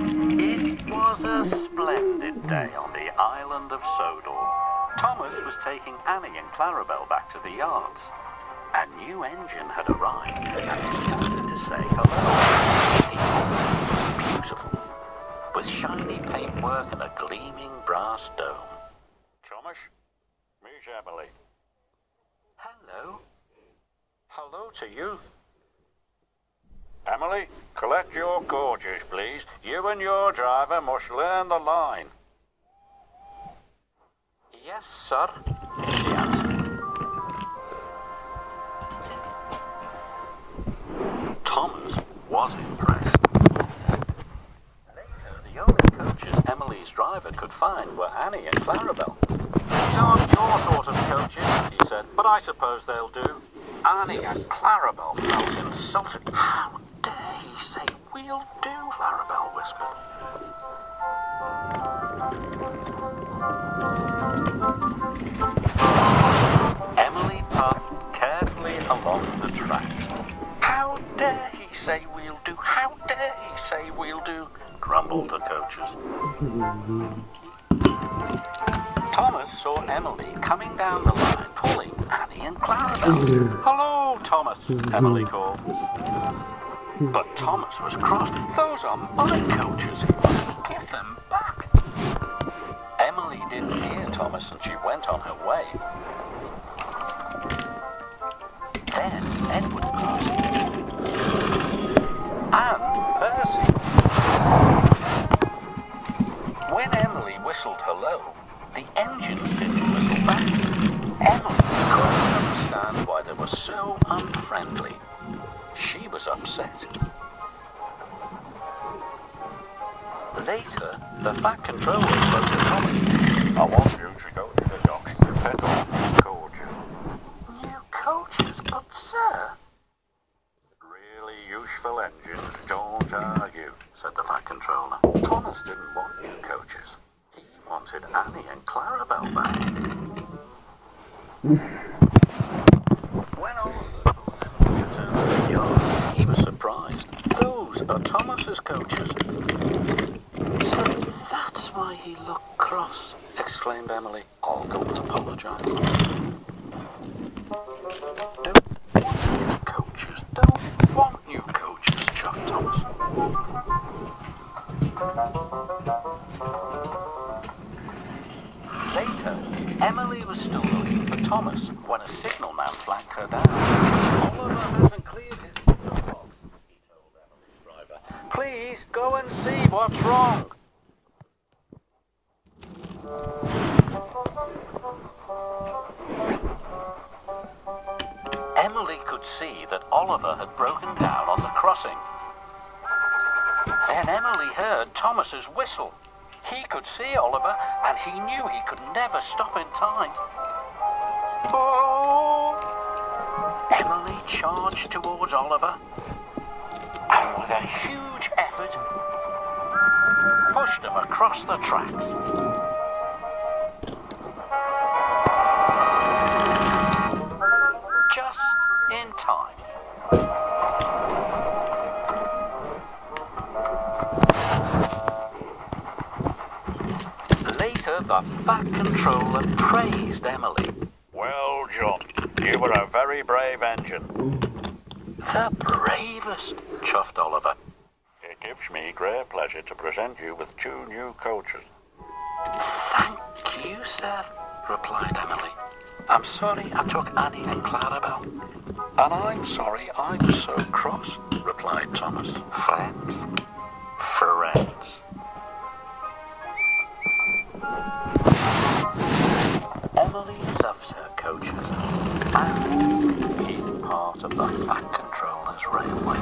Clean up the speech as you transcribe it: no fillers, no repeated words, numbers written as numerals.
It was a splendid day on the island of Sodor. Thomas was taking Annie and Clarabelle back to the yards. A new engine had arrived, and he wanted to say hello. The engine was beautiful, with shiny paintwork and a gleaming brass dome. Thomas, meet Emily. Hello. Hello to you. Emily, collect your coaches, please. You and your driver must learn the line. Yes, sir, she answered. Thomas was impressed. Later, the only coaches Emily's driver could find were Annie and Clarabelle. "These aren't your sort of coaches," he said, "but I suppose they'll do." Annie and Clarabelle felt insulted. "How dare he say we'll do?" Clarabelle whispered. Emily puffed carefully along the track. "How dare he say we'll do? How dare he say we'll do?" grumbled the coaches. Thomas saw Emily coming down the line, pulling Annie and Clarabelle. "Hello, Thomas," Emily called. But Thomas was cross. "Those are my coaches," he must give them back. Emily didn't hear Thomas and she went on her way. Then Edward passed. And Percy. When Emily whistled hello, the engines didn't whistle back. Emily couldn't understand why they were so unfriendly. She was upset. Later, the Fat Controller spoke to Thomas. I want you to go to the docks to pick up new coaches. "New coaches? But, sir..." Really useful engines don't argue, said the Fat Controller. Thomas didn't want new coaches. He wanted Annie and Clarabelle back. When Oliver returned to the yard, he was surprised. "Those are Thomas's coaches." "So that's why he looked cross," exclaimed Emily. "I'll go and apologise." "Don't want new coaches, don't want new coaches," chuffed Thomas. Later, Emily was still looking for Thomas when a signalman flagged her down. "Oliver hasn't cleared his signal box," he told Emily's driver. "Please go and see what's wrong." Emily could see that Oliver had broken down on the crossing. Then Emily heard Thomas's whistle. He could see Oliver, and he knew he could never stop in time. Oh! Emily charged towards Oliver, and with a huge effort, pushed him across the tracks. Just in time. Later, the Fat Controller praised Emily. "Well, John, you were a very brave engine." "The bravest," chuffed Oliver. It gives me great pleasure to present you with 2 new coaches. "Thank you, sir," replied Emily. "I'm sorry I took Annie and Clarabelle." "And I'm sorry I was so cross," replied Thomas. "Friends. Friends." Emily loves her coaches and being part of the Fat Controller's railway.